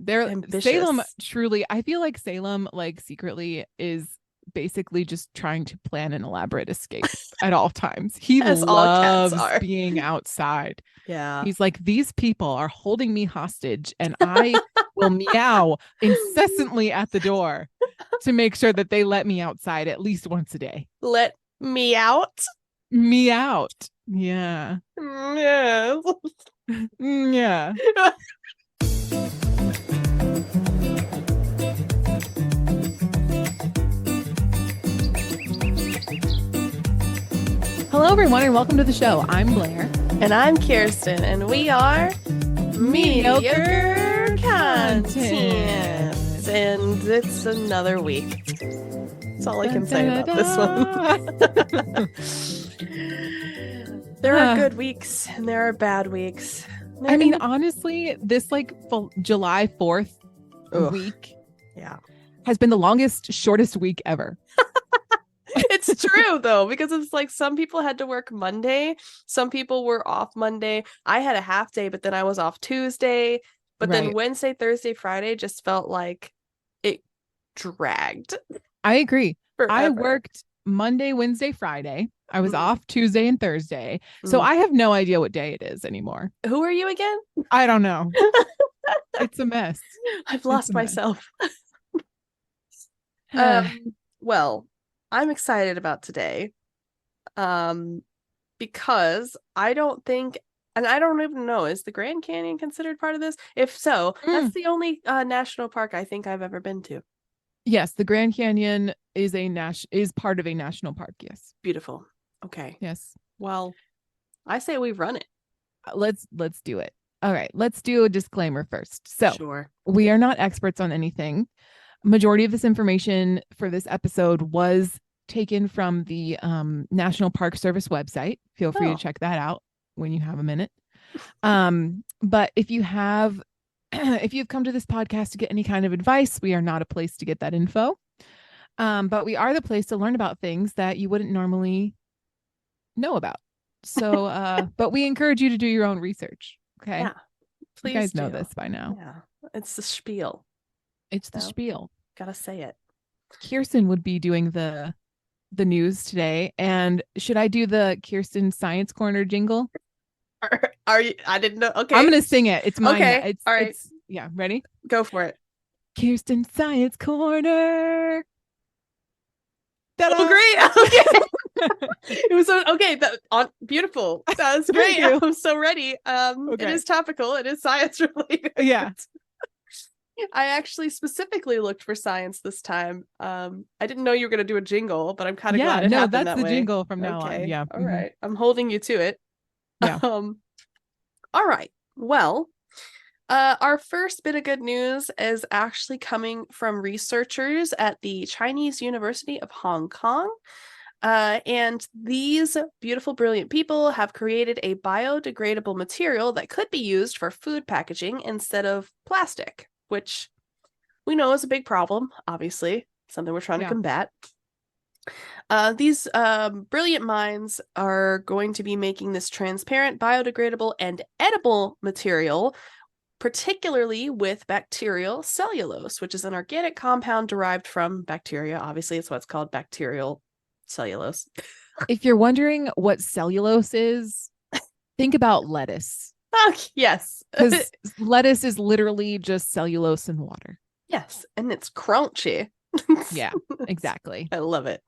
They're Ambitious. Salem truly, I feel like Salem like secretly is basically just trying to plan an elaborate escape at all times. He As all cats loves are. being outside. Yeah. He's like, these people are holding me hostage, and I will meow incessantly at the door to make sure that they let me outside at least once a day. Let me out. Me out. Yeah. Yes. Yeah. Hello, everyone, and welcome to the show. I'm Blair. And I'm Kirsten, and we are Mediocre Content. And it's another week. That's all I can say about this one. There are good weeks and there are bad weeks. I mean, honestly, this like July 4th week has been the longest, shortest week ever. It's true, though, because it's like some people had to work Monday. Some people were off Monday. I had a half day, but then I was off Tuesday. But then Wednesday, Thursday, Friday just felt like it dragged. I agree. Forever. I worked Monday, Wednesday, Friday. I was off Tuesday and Thursday. So I have no idea what day it is anymore. Who are you again? I don't know. It's a mess. I've lost myself. Well, I'm excited about today. Because I don't think, and I don't even know, is the Grand Canyon considered part of this? If so, that's the only national park I think I've ever been to. Yes, the Grand Canyon is part of a national park. Yes. Beautiful. Okay. Yes. Well, I say we run it. Let's do it. All right. Let's do a disclaimer first. So sure. We are not experts on anything. Majority of this information for this episode was taken from the National Park Service website. Feel free to check that out when you have a minute. But if you've come to this podcast to get any kind of advice, we are not a place to get that info. But we are the place to learn about things that you wouldn't normally know about. So, but we encourage you to do your own research. Okay. Yeah. Please. You guys know this by now. Yeah. It's the spiel. It's the spiel. Gotta say it. Kirsten would be doing the news today. And should I do the Kirsten Science Corner jingle? Are you? I didn't know. Okay. I'm going to sing it. It's mine. Okay. All right. Yeah. Ready? Go for it. Kirsten Science Corner. Ta-da! Oh, great. Okay. It was okay. Beautiful. That was great. I'm so ready. It is topical. It is science related. Yeah. I actually specifically looked for science this time. I didn't know you were going to do a jingle, but I'm kind of glad it happened that way. That's the jingle from now on. Yeah. All right. I'm holding you to it. Yeah. All right. Well, our first bit of good news is actually coming from researchers at the Chinese University of Hong Kong. And these beautiful, brilliant people have created a biodegradable material that could be used for food packaging instead of plastic, which we know is a big problem, obviously, something we're trying to combat. These brilliant minds are going to be making this transparent, biodegradable, and edible material, particularly with bacterial cellulose, which is an organic compound derived from bacteria. Obviously, it's what's called bacterial cellulose. If you're wondering what cellulose is, think about lettuce. Yes. Because lettuce is literally just cellulose and water. Yes. And it's crunchy. Yeah, exactly. I love it.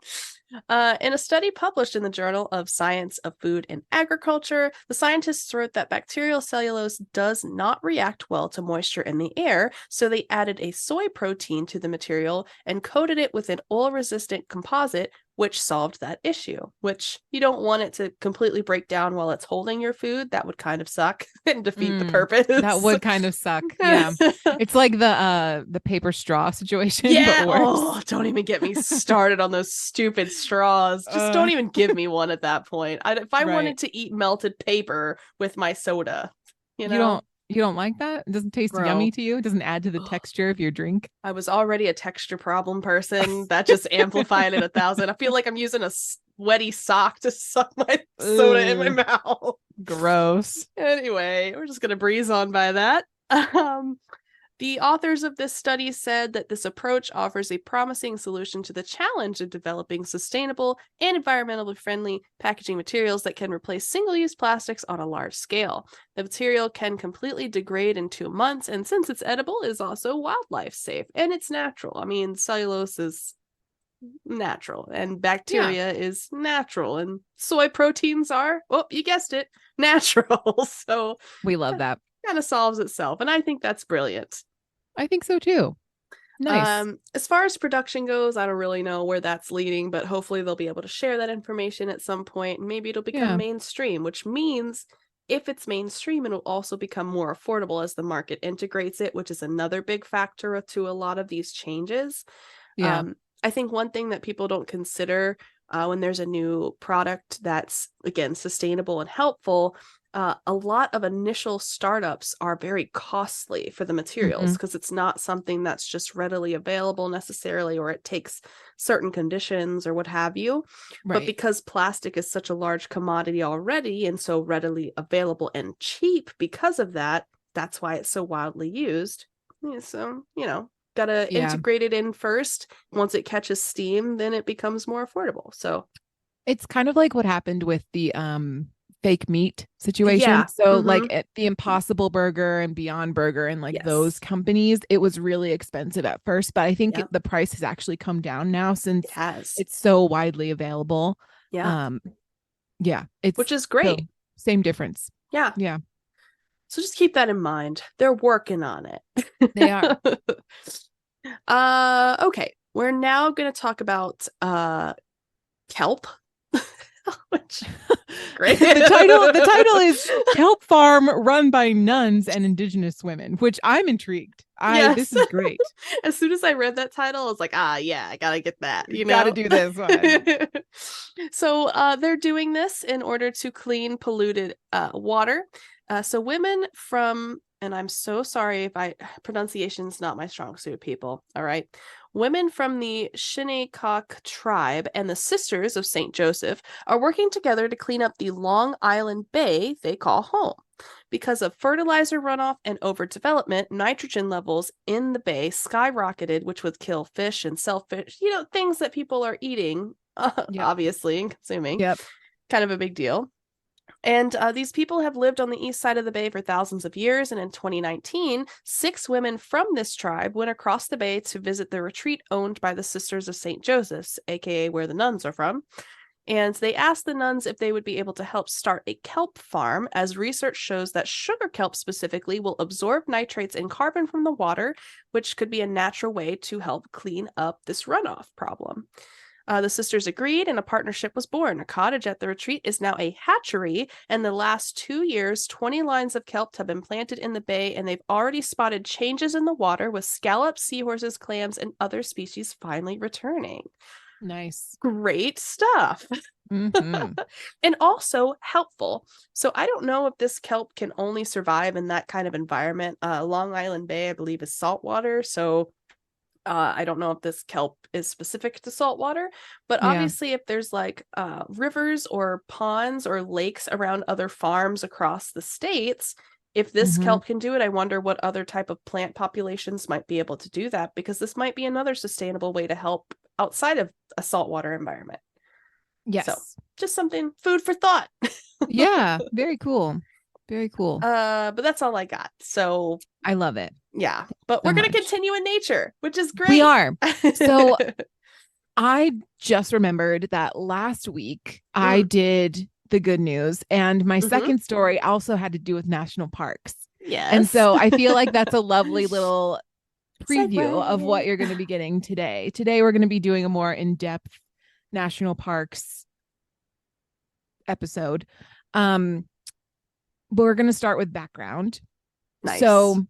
In a study published in the Journal of Science of Food and Agriculture, the scientists wrote that bacterial cellulose does not react well to moisture in the air, so they added a soy protein to the material and coated it with an oil-resistant composite, which solved that issue, which you don't want it to completely break down while it's holding your food. That would kind of suck and defeat the purpose. That would kind of suck. Yeah. It's like the paper straw situation. Yeah. But worse. Oh, don't even get me started on those stupid straws. Just don't even give me one at that point. If I wanted to eat melted paper with my soda, You don't like that? It doesn't taste yummy to you? It doesn't add to the texture of your drink? I was already a texture problem person. That just amplified it 1,000. I feel like I'm using a sweaty sock to suck my soda in my mouth. Gross. Anyway, we're just going to breeze on by that. The authors of this study said that this approach offers a promising solution to the challenge of developing sustainable and environmentally friendly packaging materials that can replace single-use plastics on a large scale. The material can completely degrade in 2 months, and since it's edible, is also wildlife safe, and it's natural. I mean, cellulose is natural, and bacteria is natural, and soy proteins are, oh, you guessed it, natural. So We love that. kind of solves itself, and I think that's brilliant. I think so too. Nice. As far as production goes, I don't really know where that's leading, but hopefully they'll be able to share that information at some point, and maybe it'll become mainstream, which means if it's mainstream, it'll also become more affordable as the market integrates it, which is another big factor to a lot of these changes. Yeah. I think one thing that people don't consider when there's a new product that's, again, sustainable and helpful, a lot of initial startups are very costly for the materials because it's not something that's just readily available necessarily, or it takes certain conditions or what have you. Right. But because plastic is such a large commodity already and so readily available and cheap because of that, that's why it's so widely used. Yeah, so, gotta integrate it in first. Once it catches steam, then it becomes more affordable. So it's kind of like what happened with the fake meat situation. Yeah. So like at the Impossible Burger and Beyond Burger and like those companies, it was really expensive at first, but I think the price has actually come down now since it's so widely available. It's, which is great. So, same difference. Yeah. So just keep that in mind. They're working on it. They are. Okay. We're now going to talk about kelp. Which great. The title is Kelp Farm Run by Nuns and Indigenous Women, which I'm intrigued. This is great. As soon as I read that title, I was like, I gotta get that. Gotta do this one. So they're doing this in order to clean polluted water. So women from, and I'm so sorry if pronunciation's not my strong suit, people. All right. Women from the Shinnecock tribe and the Sisters of St. Joseph are working together to clean up the Long Island Bay they call home. Because of fertilizer runoff and overdevelopment, nitrogen levels in the bay skyrocketed, which would kill fish and shellfish, things that people are eating, obviously, and consuming. Kind of a big deal. And these people have lived on the east side of the bay for thousands of years. And in 2019, 6 women from this tribe went across the bay to visit the retreat owned by the Sisters of St. Joseph's, aka where the nuns are from. And they asked the nuns if they would be able to help start a kelp farm, as research shows that sugar kelp specifically will absorb nitrates and carbon from the water, which could be a natural way to help clean up this runoff problem. The sisters agreed, and a partnership was born. A cottage at the retreat is now a hatchery, and the last 2 years, 20 lines of kelp have been planted in the bay, and they've already spotted changes in the water with scallops, seahorses, clams, and other species finally returning. Nice. Great stuff. And also helpful. So I don't know if this kelp can only survive in that kind of environment. Long Island Bay, I believe, is saltwater, so I don't know if this kelp is specific to saltwater, but obviously if there's like rivers or ponds or lakes around other farms across the states, if this kelp can do it, I wonder what other type of plant populations might be able to do that, because this might be another sustainable way to help outside of a saltwater environment. Yes. So just something, food for thought. Yeah. Very cool. Very cool. But that's all I got. So I love it. Yeah. But we're going to continue in nature, which is great. We are. So I just remembered that last week I did the good news, and my second story also had to do with national parks. Yes. And so I feel like that's a lovely little preview of what you're going to be getting today. Today, we're going to be doing a more in-depth national parks episode. But we're going to start with background. Nice. So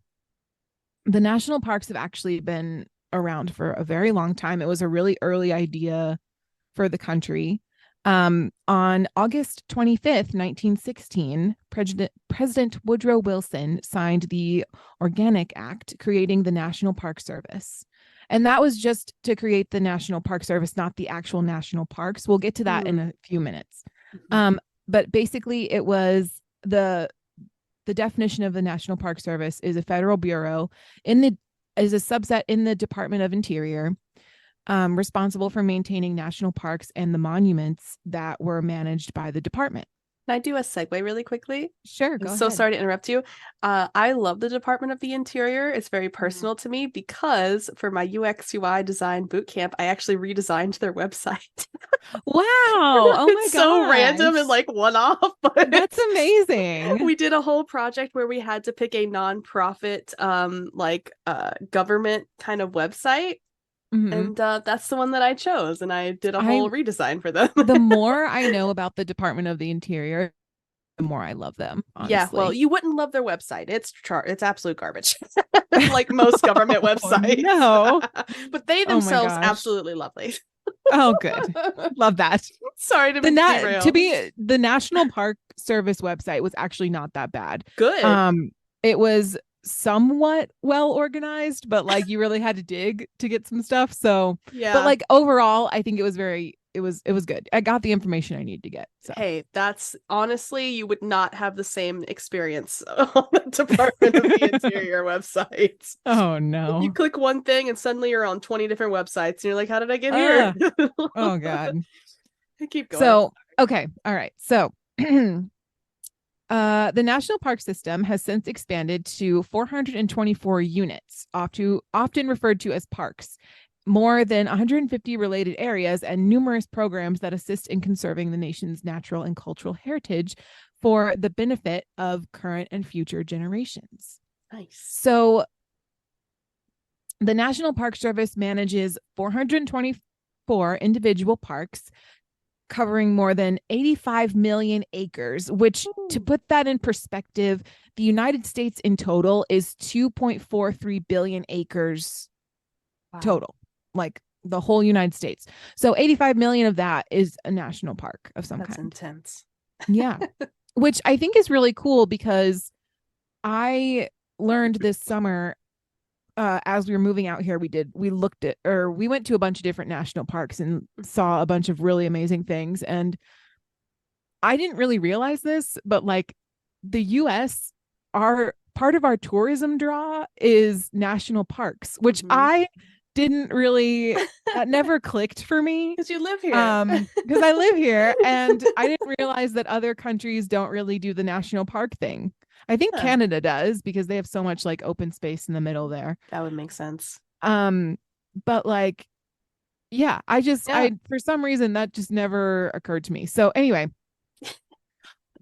the national parks have actually been around for a very long time. It was a really early idea for the country. On August 25th, 1916, President Woodrow Wilson signed the Organic Act, creating the National Park Service. And that was just to create the National Park Service, not the actual national parks. We'll get to that in a few minutes. But basically it was the the definition of the National Park Service is a federal bureau is a subset in the Department of Interior, responsible for maintaining national parks and the monuments that were managed by the department. Can I do a segue really quickly? Sure, I'm go so ahead. sorry to interrupt you. I love the Department of the Interior. It's very personal to me because for my UX UI design boot camp, I actually redesigned their website. Wow. Oh my It's so random and gosh. like one-off, but That's amazing. we did a whole project where we had to pick a nonprofit government kind of website. Mhm. And that's the one that I chose, and I did a whole redesign for them. The more I know about the Department of the Interior, the more I love them, honestly. Yeah, well, you wouldn't love their website. It's absolute garbage. Like most government websites. No. But they Oh my themselves gosh. absolutely lovely. Oh, good. Love that. Sorry to derail. The National Park Service website was actually not that bad. Good. It was somewhat well organized, but like you really had to dig to get some stuff. So Yeah. But like overall, I think it was good. I got the information I needed to get. So hey, that's honestly, you would not have the same experience on the Department of the Interior website. Oh no. You click one thing and suddenly you're on 20 different websites and you're like, how did I get here? Oh god. I keep going. So okay. All right. So the National Park System has since expanded to 424 units, often referred to as parks, more than 150 related areas, and numerous programs that assist in conserving the nation's natural and cultural heritage for the benefit of current and future generations. Nice. So the National Park Service manages 424 individual parks covering more than 85 million acres, which, to put that in perspective, the United States in total is 2.43 billion acres total, like the whole United States. So 85 million of that is a national park of some kind. That's intense. Yeah. Which I think is really cool because I learned this summer, as we were moving out here, we went to a bunch of different national parks and saw a bunch of really amazing things. And I didn't really realize this, but like the US, part of our tourism draw is national parks, which I didn't really, that never clicked for me. Because you live here. Because I live here, and I didn't realize that other countries don't really do the national park thing. I think Canada does because they have so much like open space in the middle there. That would make sense. But like, yeah, I for some reason that just never occurred to me. So anyway,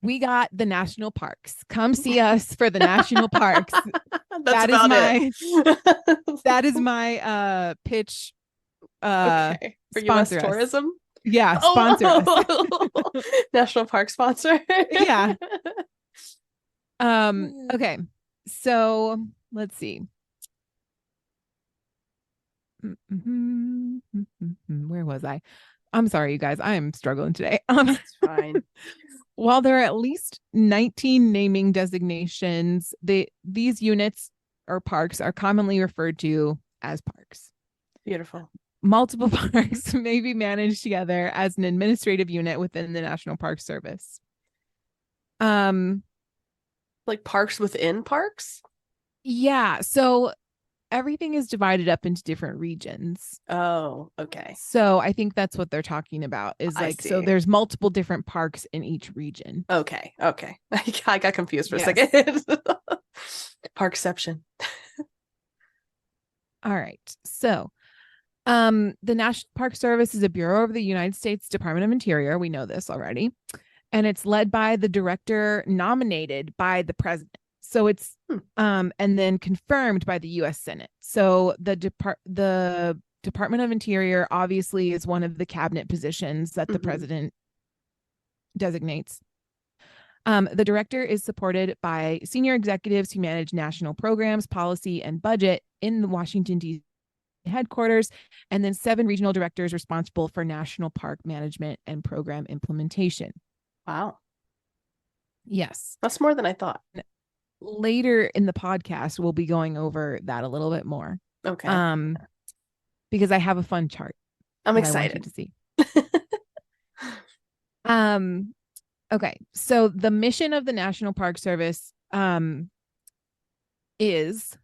we got the national parks. Come see us for the national parks. That is my pitch. Okay. For US tourism? Yeah, sponsor us. National park sponsor. Yeah. Okay. So let's see. Where was I? I'm sorry, you guys. I am struggling today. It's fine. While there are at least 19 naming designations, these units or parks are commonly referred to as parks. Beautiful. Multiple parks may be managed together as an administrative unit within the National Park Service. Like parks within parks? Yeah. So everything is divided up into different regions. Oh, okay. So I think that's what they're talking about is like, so there's multiple different parks in each region. Okay. I got confused for a second. Parkception. All right. So the National Park Service is a bureau of the United States Department of Interior. We know this already. And it's led by the director nominated by the president. So it's and then confirmed by the U.S. Senate. So the Department of Interior obviously is one of the cabinet positions that the president designates. The director is supported by senior executives who manage national programs, policy, and budget in the Washington, D.C. headquarters, and then 7 regional directors responsible for national park management and program implementation. Wow. Yes. That's more than I thought. Later in the podcast, we'll be going over that a little bit more. Okay. Because I have a fun chart. I'm excited to see. Okay. So the mission of the National Park Service is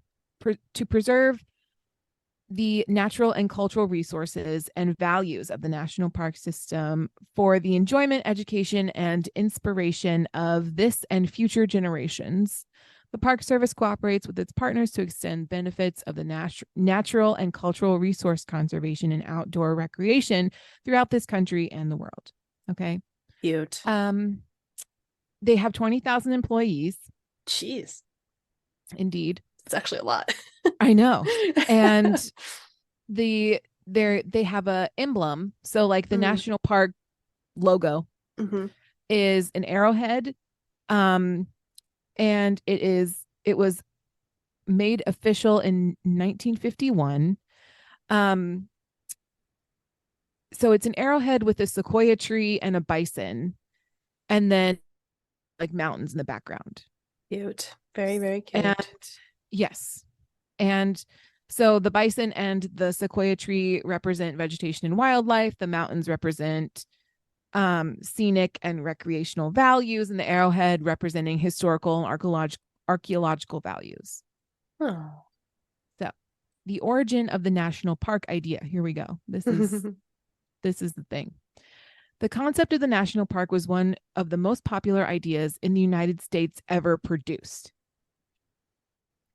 to preserve the natural and cultural resources and values of the national park system for the enjoyment, education, and inspiration of this and future generations. The Park Service cooperates with its partners to extend benefits of the natural and cultural resource conservation and outdoor recreation throughout this country and the world. Okay. Cute. They have 20,000 employees. Jeez. Indeed. It's actually a lot. I know. And they have a emblem. So like the national park logo is an arrowhead. And it was made official in 1951. So it's an arrowhead with a sequoia tree and a bison, and then like mountains in the background. Cute. Very, very cute. And yes. And so the bison and the sequoia tree represent vegetation and wildlife. The mountains represent scenic and recreational values, and the arrowhead representing historical and archaeological values. Oh. So the origin of the national park idea. Here we go. This is the thing. The concept of the national park was one of the most popular ideas in the United States ever produced.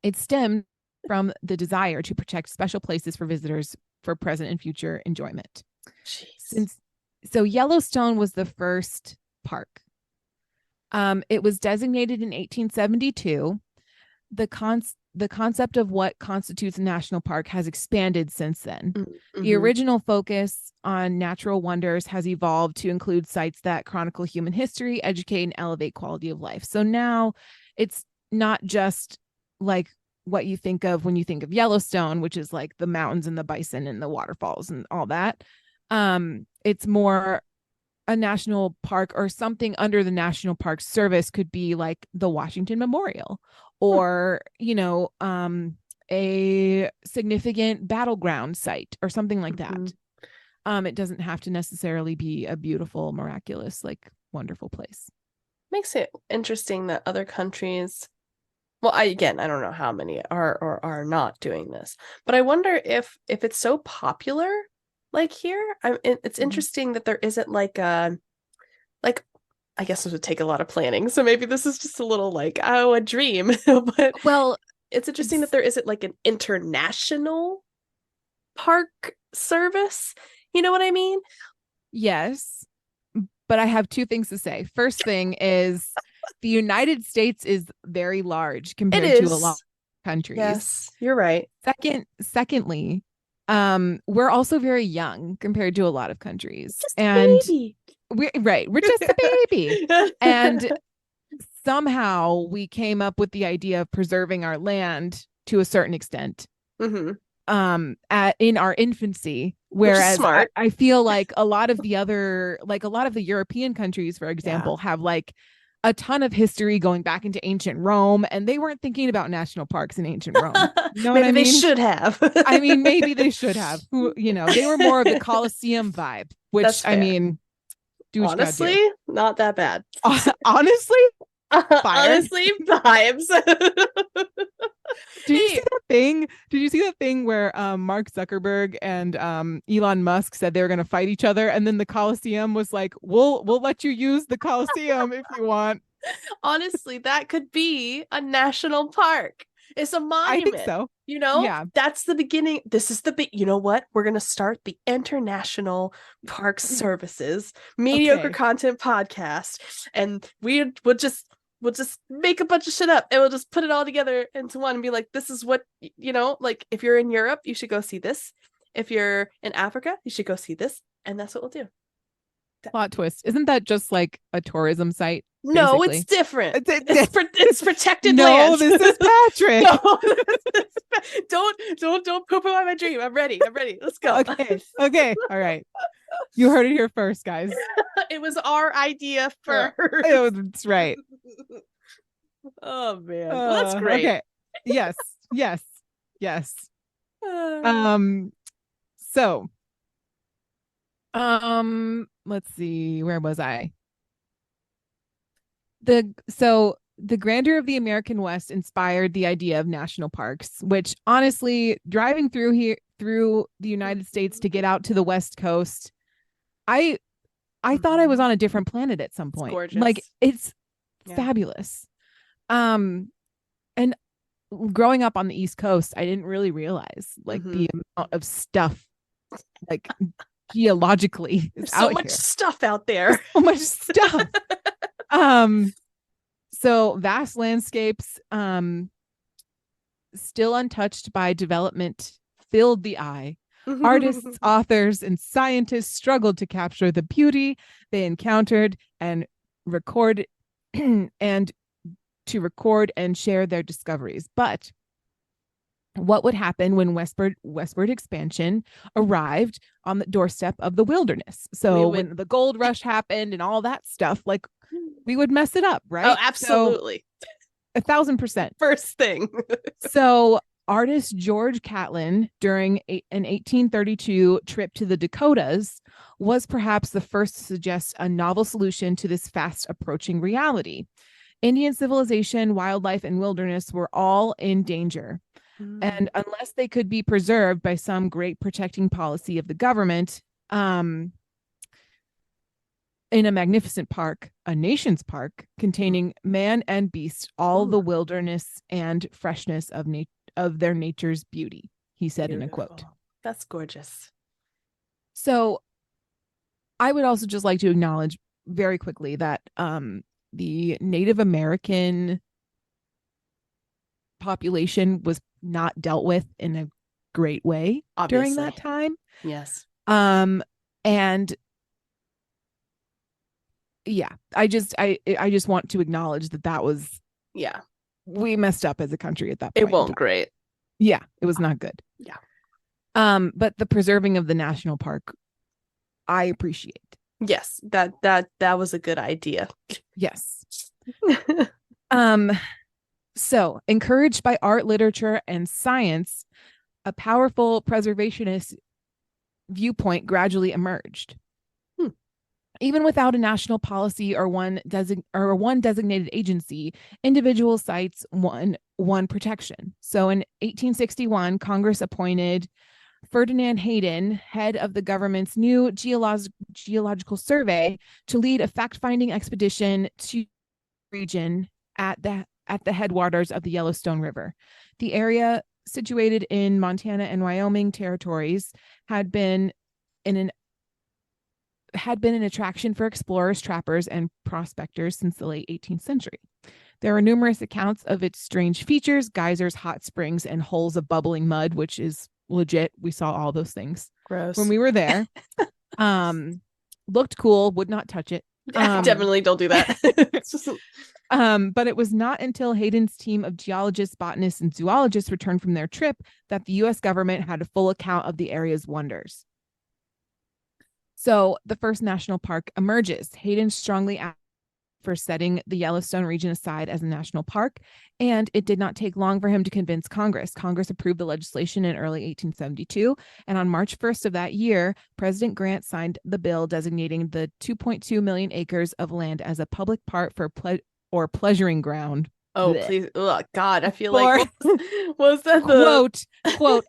It stemmed from the desire to protect special places for visitors for present and future enjoyment. So Yellowstone was the first park. It was designated in 1872. The concept of what constitutes a national park has expanded since then. The original focus on natural wonders has evolved to include sites that chronicle human history, educate, and elevate quality of life. So now it's not just like what you think of when you think of Yellowstone, which is like the mountains and the bison and the waterfalls and all that. It's more a national park, or something under the National Park Service could be like the Washington Memorial, or, a significant battleground site or something like that. It doesn't have to necessarily be a beautiful, miraculous, like wonderful place. Makes it interesting that other countries, well, I don't know how many are or are not doing this, but I wonder if it's so popular like here. It's interesting that there isn't like I guess it would take a lot of planning, so maybe this is just a little like, a dream. But well, it's interesting that there isn't like an international park service. You know what I mean? Yes, but I have two things to say. First thing is the United States is very large compared to a lot of countries. Yes, you're right. Secondly, we're also very young compared to a lot of countries. Just a baby. We're just a baby. And somehow we came up with the idea of preserving our land to a certain extent. In our infancy, whereas I feel like a lot of the European countries, for example, have like a ton of history going back into ancient Rome, and they weren't thinking about national parks in ancient Rome. You know what I mean? They should have. I mean, maybe they should have. They were more of the Colosseum vibe, which I mean, honestly, not that bad. Honestly, honestly, vibes. Did you see that thing? Did you see that thing where Mark Zuckerberg and Elon Musk said they were going to fight each other, and then the Coliseum was like, "We'll let you use the Coliseum if you want." Honestly, that could be a national park. It's a monument. I think so. Yeah, that's the beginning. This is you know what? We're going to start the International Park Services Mediocre Content Podcast, and we'll just make a bunch of shit up, and we'll just put it all together into one and be like, this is what, like if you're in Europe, you should go see this. If you're in Africa, you should go see this. And that's what we'll do. Plot twist. Isn't that just like a tourism site? No, basically? It's different. It's protected land. No, this is Patrick. Don't poo poo on my dream. I'm ready. Let's go. Okay. All right. You heard it here first, guys. It was our idea first. That's right. Oh man. Well, that's great. Okay. Yes. So let's see, where was I? the grandeur of the American West inspired the idea of national parks, which honestly, driving through the United States to get out to the West Coast, I thought I was on a different planet at some point. Gorgeous. Like it's Yeah. fabulous. And growing up on the East Coast, I didn't really realize like the amount of stuff, like geologically, There's is so out much here. stuff out there. So much stuff. So vast landscapes, still untouched by development, filled the eye. Artists, authors, and scientists struggled to capture the beauty they encountered and record and share their discoveries. But what would happen when westward expansion arrived on the doorstep of the wilderness? So when the gold rush happened and all that stuff, like we would mess it up, right? Oh, absolutely. So, 1,000%. First thing. So artist George Catlin, during an 1832 trip to the Dakotas, was perhaps the first to suggest a novel solution to this fast approaching reality. Indian civilization, wildlife, and wilderness were all in danger. And unless they could be preserved by some great protecting policy of the government, in a magnificent park, a nation's park, containing man and beast, all the wilderness and freshness of their nature's beauty, he said in a quote. That's gorgeous. So I would also just like to acknowledge very quickly that the Native American population was not dealt with in a great way during that time. Yes. And yeah, I just want to acknowledge that was, we messed up as a country at that point. It won't great. Yeah, it was not good. Yeah. But the preserving of the national park, I appreciate. Yes, that was a good idea. Yes. So, encouraged by art, literature, and science, a powerful preservationist viewpoint gradually emerged. Even without a national policy or one designated agency, individual sites won protection. So in 1861, Congress appointed Ferdinand Hayden, head of the government's new geological survey, to lead a fact-finding expedition to the region at the headwaters of the Yellowstone River. The area, situated in Montana and Wyoming territories, had been an attraction for explorers, trappers, and prospectors since the late 18th century. There are numerous accounts of its strange features: geysers, hot springs, and holes of bubbling mud, which is legit. We saw all those things. Gross. When we were there. Looked cool, would not touch it. Definitely don't do that. But it was not until Hayden's team of geologists, botanists, and zoologists returned from their trip that the U.S. government had a full account of the area's wonders. So the first national park emerges. Hayden strongly advocated for setting the Yellowstone region aside as a national park, and it did not take long for him to convince Congress. Congress approved the legislation in early 1872, and on March 1st of that year, President Grant signed the bill designating the 2.2 million acres of land as a public park or pleasuring ground. Oh, please. Oh, God, I feel like was that quote,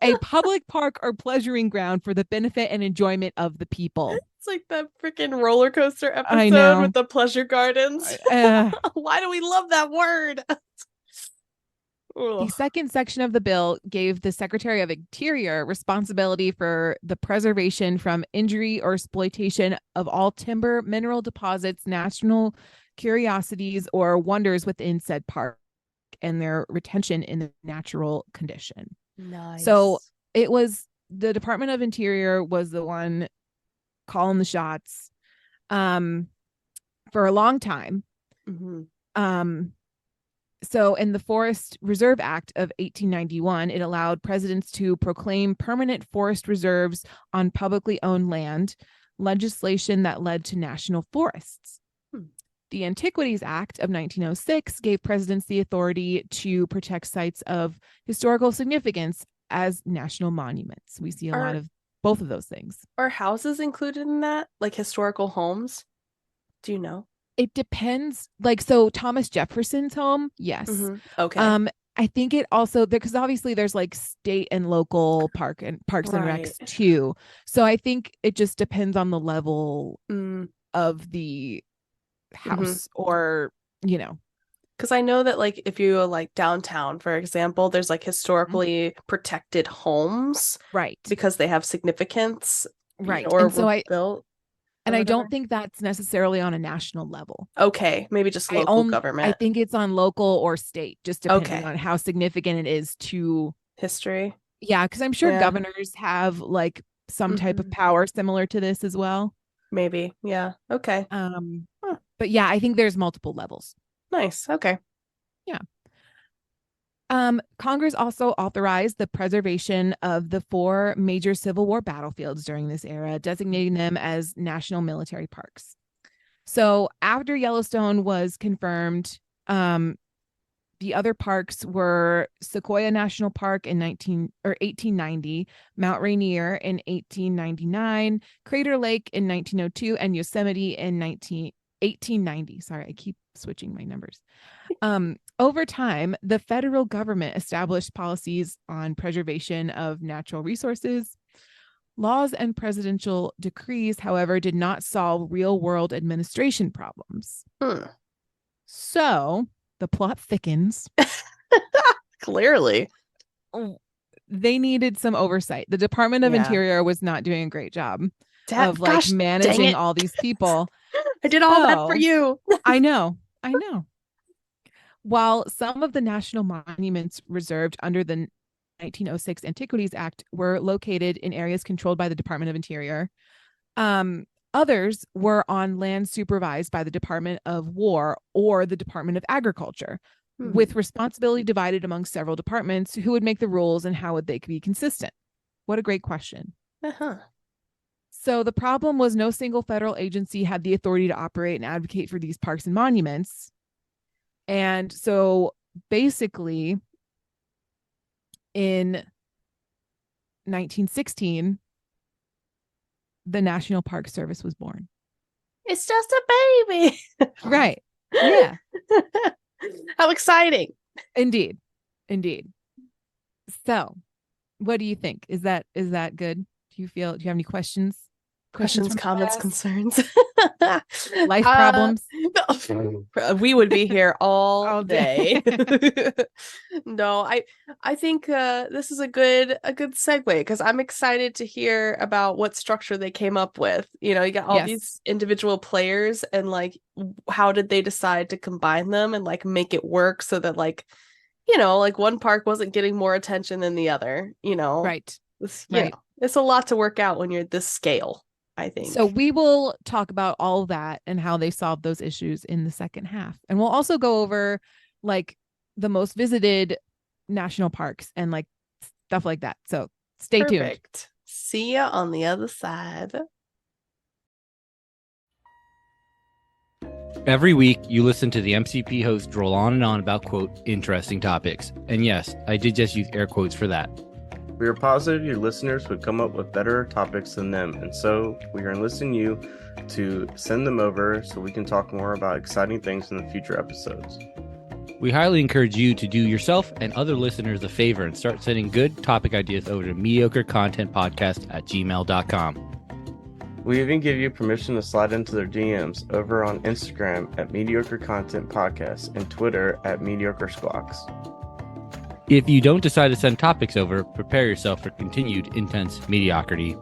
a public park or pleasuring ground for the benefit and enjoyment of the people. It's like that freaking roller coaster episode with the pleasure gardens. Why do we love that word? The second section of the bill gave the Secretary of Interior responsibility for the preservation from injury or exploitation of all timber, mineral deposits, national curiosities, or wonders within said park, and their retention in the natural condition. Nice. So it was the Department of Interior was the one calling the shots for a long time. So in the Forest Reserve Act of 1891, it allowed presidents to proclaim permanent forest reserves on publicly owned land, legislation that led to national forests. The Antiquities Act of 1906 gave presidents the authority to protect sites of historical significance as national monuments. We see a lot of both of those things. Are houses included in that? Like historical homes? Do you know? It depends. Like, so Thomas Jefferson's home, yes. Okay. I think it also, because obviously there's like state and local parks and recs too. So I think it just depends on the level of the house or, you know. Because I know that like if you like downtown, for example, there's like historically protected homes. Right. Because they have significance. Right. Or and so were built. And I don't think that's necessarily on a national level. Okay, maybe just local government. I think it's on local or state, just depending on how significant it is to history. Yeah, because I'm sure governors have like some type of power similar to this as well. Maybe, yeah. Okay. But yeah, I think there's multiple levels. Nice. Okay. Yeah. Congress also authorized the preservation of the 4 major Civil War battlefields during this era, designating them as national military parks. So after Yellowstone was confirmed, the other parks were Sequoia National Park in 1890, Mount Rainier in 1899, Crater Lake in 1902, and Yosemite in 1890. Sorry, I keep switching my numbers. Over time, the federal government established policies on preservation of natural resources. Laws and presidential decrees, however, did not solve real-world administration problems. So the plot thickens. Clearly. They needed some oversight. The Department of Interior was not doing a great job of like managing all these people. I did all that for you. I know. While some of the national monuments reserved under the 1906 Antiquities Act were located in areas controlled by the Department of Interior, others were on land supervised by the Department of War or the Department of Agriculture, with responsibility divided among several departments. Who would make the rules and how would they be consistent? What a great question. So the problem was no single federal agency had the authority to operate and advocate for these parks and monuments. And so basically in 1916, the National Park Service was born. It's just a baby. Right. Yeah. How exciting. Indeed. So what do you think? Is that good? Do you have any questions? Questions, comments, concerns, life problems. We would be here all day. No, I think this is a good segue, because I'm excited to hear about what structure they came up with. You know, you got all these individual players, and like how did they decide to combine them and like make it work so that like, you know, like one park wasn't getting more attention than the other, you know. Right. You know, it's a lot to work out when you're this scale, I think. So we will talk about all that and how they solved those issues in the second half. And we'll also go over like the most visited national parks and like stuff like that. So stay tuned. See ya on the other side. Every week, you listen to the MCP host droll on and on about, quote, interesting topics. And yes, I did just use air quotes for that. We are positive your listeners would come up with better topics than them, and so we are enlisting you to send them over so we can talk more about exciting things in the future episodes. We highly encourage you to do yourself and other listeners a favor and start sending good topic ideas over to mediocrecontentpodcast@gmail.com. We even give you permission to slide into their DMs over on Instagram at Mediocre Content Podcast and Twitter at Mediocre Squawks. If you don't decide to send topics over, prepare yourself for continued intense mediocrity.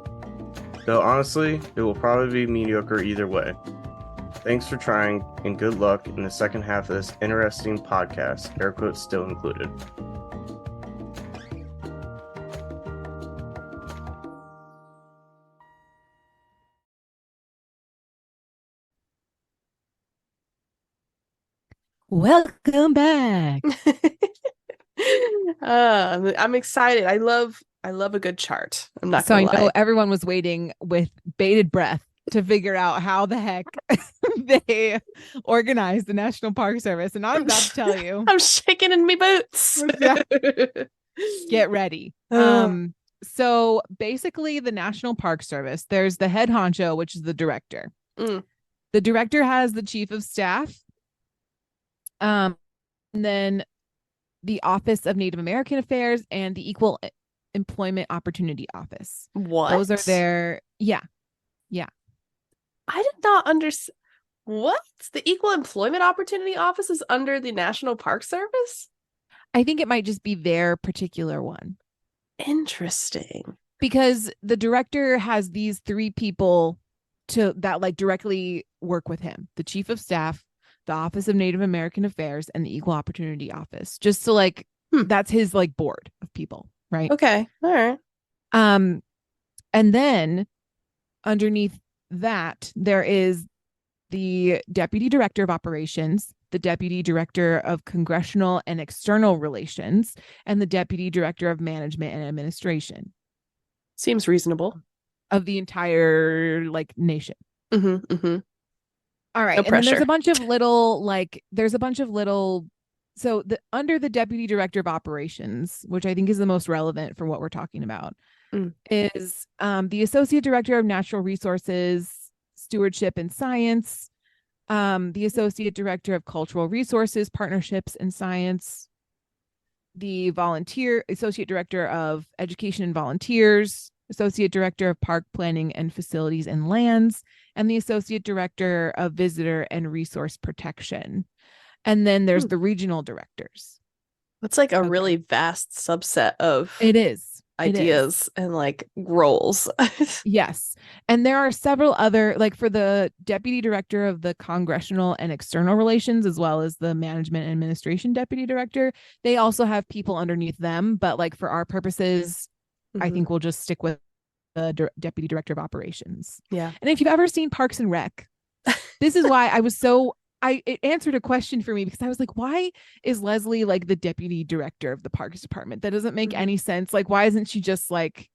Though honestly, it will probably be mediocre either way. Thanks for trying, and good luck in the second half of this interesting podcast, air quotes still included. Welcome back. I'm excited. I love a good chart. I'm not gonna lie. I know everyone was waiting with bated breath to figure out how the heck they organized the National Park Service, and I'm about to tell you. I'm shaking in my boots. Get ready. So basically the National Park Service, there's the head honcho, which is the director. The director has the chief of staff. And then the Office of Native American Affairs and the Equal Employment Opportunity Office. What? Those are their, yeah. I did not understand. What? The Equal Employment Opportunity Office is under the National Park Service? I think it might just be their particular one. Interesting. Because the director has these three people that like directly work with him: the chief of staff, the Office of Native American Affairs, and the Equal Opportunity Office. Just to like, that's his like board of people, right? Okay. All right. And then underneath that, there is the Deputy Director of Operations, the Deputy Director of Congressional and External Relations, and the Deputy Director of Management and Administration. Seems reasonable. Of the entire like nation. Mm-hmm, mm-hmm. All right. No and pressure. then there's a bunch of little so under the Deputy Director of Operations, which I think is the most relevant for what we're talking about, is the Associate Director of Natural Resources, Stewardship and Science, the Associate Director of Cultural Resources, Partnerships and Science, the Associate Director of Education and Volunteers, Associate Director of Park Planning and Facilities and Lands, and the Associate Director of Visitor and Resource Protection. And then there's the regional directors. That's like a really vast subset of ideas and like roles. Yes. And there are several other, like for the Deputy Director of the Congressional and External Relations, as well as the Management and Administration Deputy Director, they also have people underneath them. But like for our purposes, I think we'll just stick with the Deputy Director of Operations. Yeah. And if you've ever seen Parks and Rec, this is why it answered a question for me, because I was like, why is Leslie like the Deputy Director of the Parks Department? That doesn't make any sense. Like, why isn't she just like,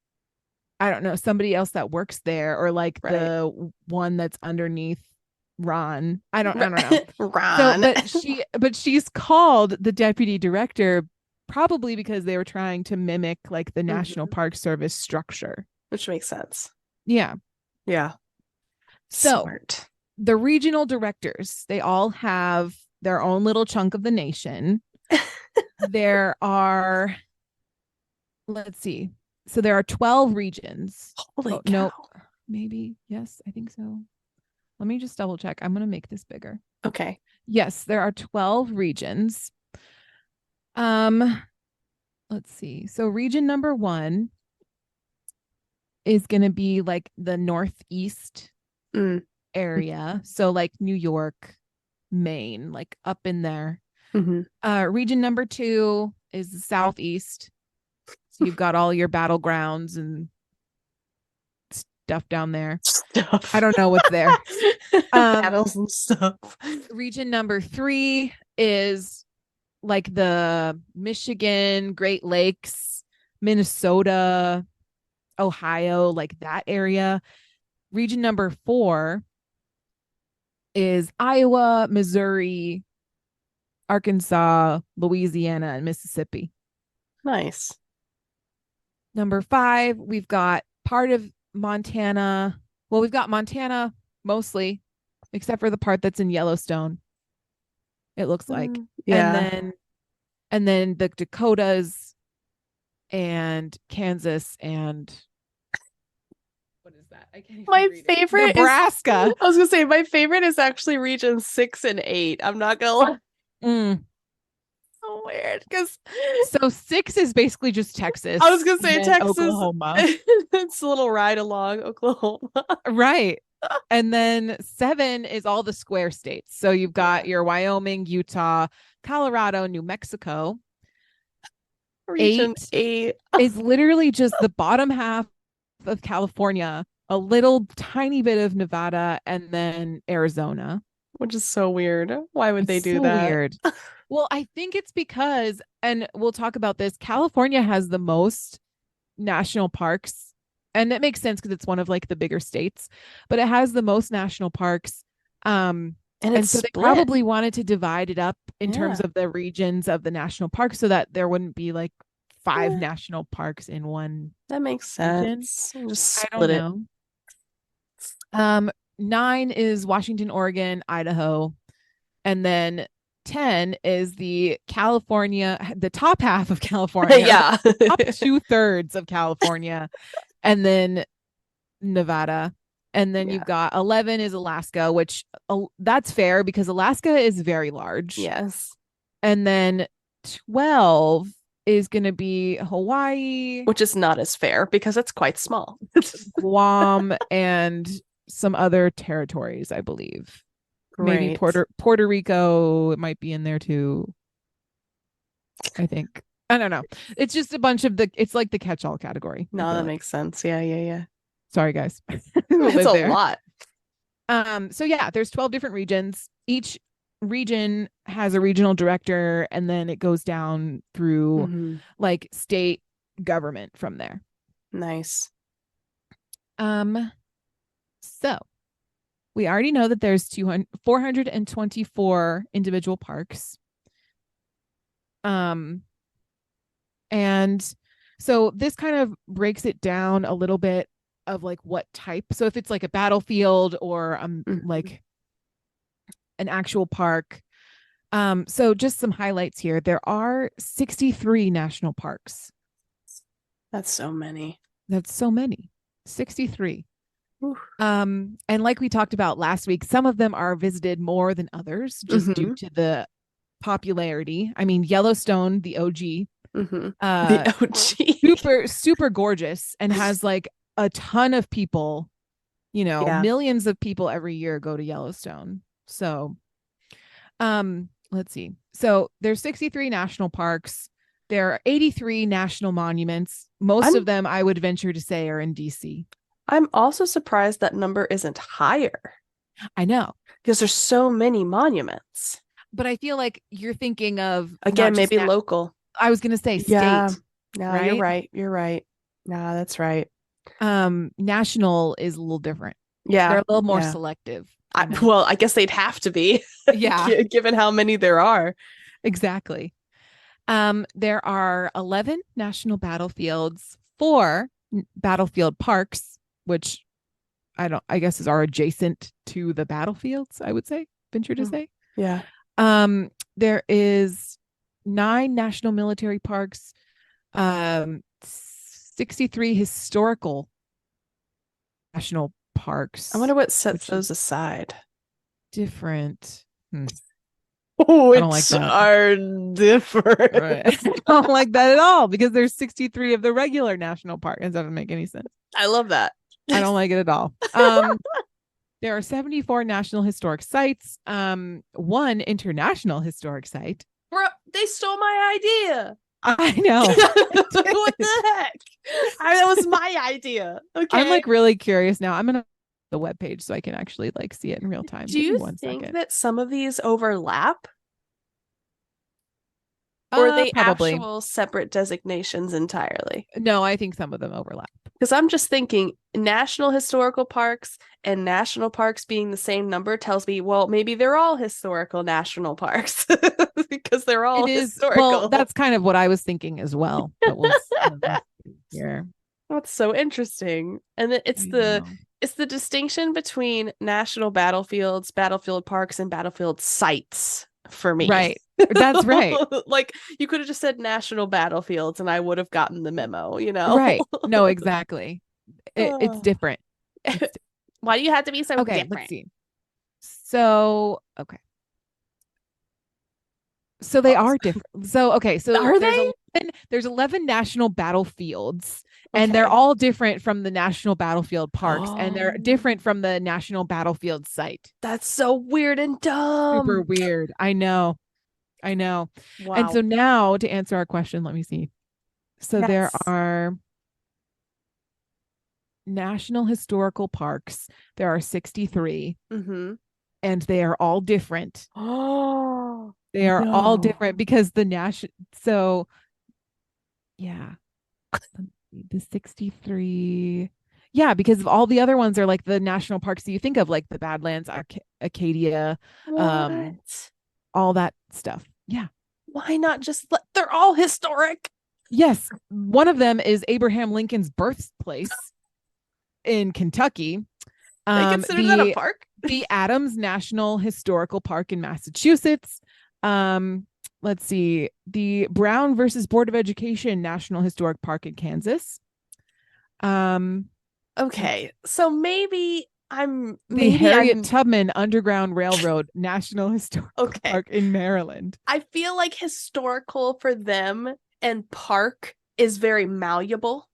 I don't know, somebody else that works there, or like the one that's underneath Ron? I don't know. Ron. So, but she's called the Deputy Director probably because they were trying to mimic like the National Park Service structure. Which makes sense. Yeah. Yeah. So Smart. The regional directors, they all have their own little chunk of the nation. There are, let's see. So there are 12 regions. Holy cow. No, maybe. Yes, I think so. Let me just double check. I'm going to make this bigger. Okay. Yes, there are 12 regions. Let's see. So region number 1 is going to be like the Northeast area. So like New York, Maine, like up in there. Region number 2 is the Southeast. So you've got all your battlegrounds and stuff down there. I don't know what's there. Battles and stuff. Region number 3 is like the Michigan, Great Lakes, Minnesota, Ohio, like that area. Region number 4 is Iowa, Missouri, Arkansas, Louisiana, and Mississippi. Nice. Number 5, we've got part of Montana. Well, we've got Montana mostly, except for the part that's in Yellowstone, it looks like. Yeah. And then the Dakotas and Kansas and what is that? I can't even My read it. favorite Nebraska. I was gonna say my favorite is actually region 6 and 8. I'm not gonna lie. So weird because so 6 is basically just Texas. I was gonna say Texas, Oklahoma. It's a little ride along Oklahoma. Right. And then 7 is all the square states. So you've got your Wyoming, Utah, Colorado, New Mexico. Region 8 is literally just the bottom half of California, a little tiny bit of Nevada, and then Arizona. Which is so weird. Why would they do so that? Weird. Well, I think it's because, and we'll talk about this, California has the most national parks. And it makes sense because it's one of like the bigger states, but it has the most national parks. And so they probably wanted to divide it up in terms of the regions of the national park so that there wouldn't be like 5 national parks in one. That makes sense. Just split I don't know. 9 is Washington, Oregon, Idaho, and then 10 is the top half of California. Yeah. Top 2/3 of California, and then Nevada. And then you've got 11 is Alaska, which that's fair because Alaska is very large. Yes. And then 12 is going to be Hawaii, which is not as fair because it's quite small. Guam, and some other territories, I believe. Maybe Great. Puerto Rico, it might be in there too. I think. I don't know. It's just a bunch of it's like the catch-all category. No, that makes sense. Yeah. Sorry, guys. It's a lot. So yeah, there's 12 different regions. Each region has a regional director, and then it goes down through like state government from there. Nice. So we already know that there's 424 individual parks. And so this kind of breaks it down a little bit of like what type. So if it's like a battlefield or like an actual park. So just some highlights here. There are 63 national parks. That's so many. 63. And like we talked about last week, some of them are visited more than others just due to the popularity. I mean, Yellowstone, the OG, the OG, super gorgeous, and has like a ton of people, millions of people every year go to Yellowstone. So, let's see. So there's 63 national parks. There are 83 national monuments. Most of them, I would venture to say, are in DC. I'm also surprised that number isn't higher. I know. Because there's so many monuments. But I feel like you're thinking of... Again, maybe local. I was going to say state. Yeah. No, right? You're right. No, that's right. National is a little different. Yeah. They're a little more selective. Well, I guess they'd have to be. Yeah. Given how many there are. Exactly. There are 11 national battlefields, 4 battlefield parks, which I guess are adjacent to the battlefields, I would say, venture to say. Yeah. There is 9 national military parks, 63 historical national parks. I wonder what sets those aside. Different. Oh, I don't like that. Are different. Right. I don't like that at all because there's 63 of the regular national park. It doesn't make any sense. I love that. I don't like it at all. There are 74 national historic sites, 1 international historic site. Bro, they stole my idea. I know. What the heck? That was my idea. Okay. I'm like really curious now. I'm gonna the webpage so I can actually like see it in real time. Do you think that some of these overlap? Or are they probably actual separate designations entirely? No, I think some of them overlap. Because I'm just thinking national historical parks and national parks being the same number tells me, well, maybe they're all historical national parks because they're all historical. Well, that's kind of what I was thinking as well. But we'll here. That's so interesting. And it's the distinction between national battlefields, battlefield parks, and battlefield sites for me. Right. That's right. Like you could have just said national battlefields and I would have gotten the memo, you know? Right. No, exactly. It's different. Why do you have to be so different? Let's see. So, okay. So they are different. So, okay. So are they? There's 11 national battlefields, and they're all different from the national battlefield parks, and they're different from the national battlefield site. That's so weird and dumb. Super weird. I know. Wow. And so now to answer our question, let me see. So there are national historical parks. There are 63, and they are all different. Oh, they are all different because the national. So, yeah, the 63. Yeah, because of all the other ones are like the national parks that you think of, like the Badlands, Acadia, all that stuff. Yeah. Why not just they're all historic? Yes. One of them is Abraham Lincoln's birthplace in Kentucky. They consider that a The park? the Adams National Historical Park in Massachusetts. Let's see, the Brown versus Board of Education National Historic Park in Kansas. Okay, so maybe I'm The Harriet Tubman Underground Railroad National Historic Okay. Park in Maryland. I feel like historical for them and park is very malleable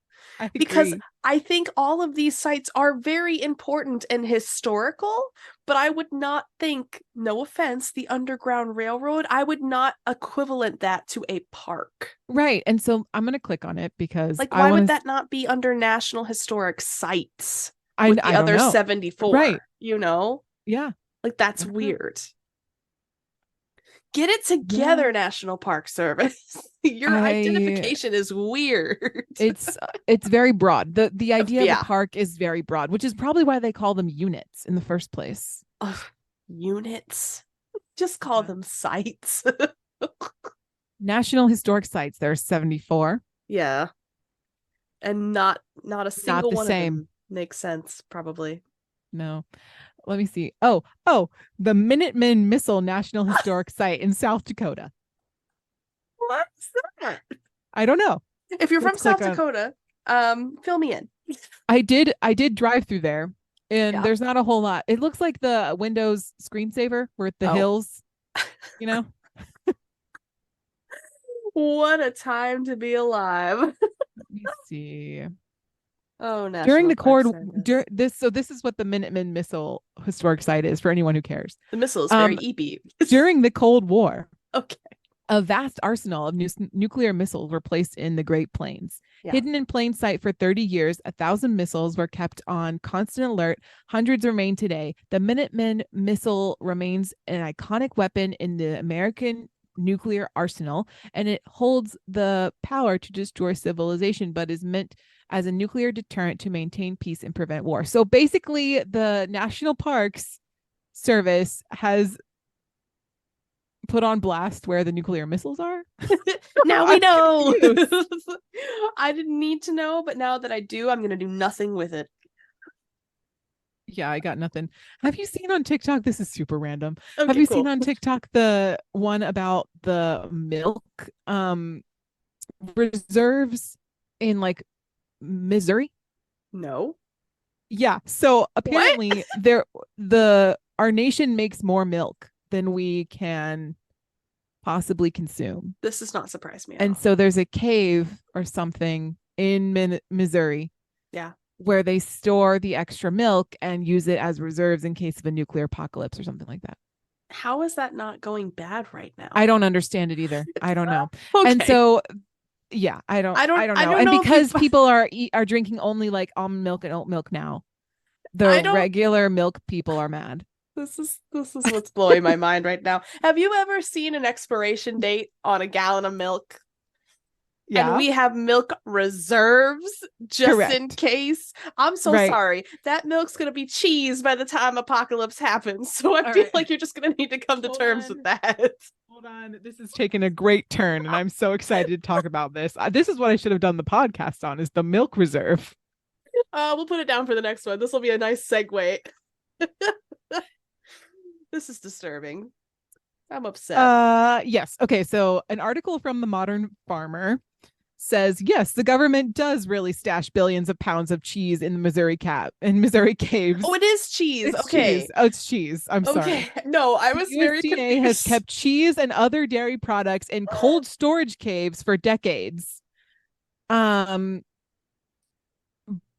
because agree. I think all of these sites are very important and historical, but I would not think, no offense, the Underground Railroad, I would not equivalent that to a park. Right. And so I'm going to click on it because Like, I why wanna would that not be under National Historic Sites I with the don't other know. 74? Right. You know? Yeah. Like, that's Mhm. weird. Get it together, National Park Service. Your identification is weird. It's very broad. The idea of Yeah. a park is very broad, which is probably why they call them units in the first place. Ugh, units. Just call Yeah. them sites. National Historic Sites, there are 74. Yeah. And not a single the one same. of them makes sense, probably. No. Let me see. Oh, the Minuteman Missile National Historic Site in South Dakota. What's that? I don't know. If you're from Let's click South Dakota, fill me in. I did drive through there, and Yeah. there's not a whole lot. It looks like the Windows screensaver where it's the Oh. hills, you know? What a time to be alive. Let me see. Oh, National During the Park Cold Service. this is what the Minuteman Missile Historic Site is for anyone who cares. The missile is very eepy. During the Cold War, Okay. a vast arsenal of nuclear missiles were placed in the Great Plains. Yeah. Hidden in plain sight for 30 years, 1,000 missiles were kept on constant alert. Hundreds remain today. The Minuteman missile remains an iconic weapon in the American nuclear arsenal, and it holds the power to destroy civilization, but is meant as a nuclear deterrent to maintain peace and prevent war. So basically, the National Parks Service has put on blast where the nuclear missiles are. Now we I'm know. confused. I didn't need to know, but now that I do, I'm going to do nothing with it. Yeah, I got nothing. Have you seen on TikTok? This is super random. Okay, Have you cool. seen on TikTok the one about the milk reserves in like Missouri? No. Yeah. So apparently our nation makes more milk than we can possibly consume. This does not surprise me at And all. so there's a cave or something in Missouri. Yeah. Where they store the extra milk and use it as reserves in case of a nuclear apocalypse or something like that. How is that not going bad right now? I don't understand it either. I don't know. Okay. And so yeah, I don't know. And know if because you- people are drinking only like almond milk and oat milk now, the regular milk people are mad. This is what's blowing my mind right now. Have you ever seen an expiration date on a gallon of milk? Yeah. And we have milk reserves just Correct. in case. I'm so Right. sorry. That milk's going to be cheese by the time apocalypse happens. So I All feel right. like you're just going to need to come to Hold terms on. with that. Hold on. This is taking a great turn and I'm so excited to talk about this. This is what I should have done the podcast on, is the milk reserve. We'll put it down for the next one. This will be a nice segue. This is disturbing. I'm upset. Yes. Okay. So an article from the Modern Farmer says, yes, the government does really stash billions of pounds of cheese in the Missouri caves. Oh, it is cheese. It's Okay. cheese. Oh, it's cheese. I'm sorry. Okay. No, I was The very USDA confused. has kept cheese and other dairy products in cold storage caves for decades. Butter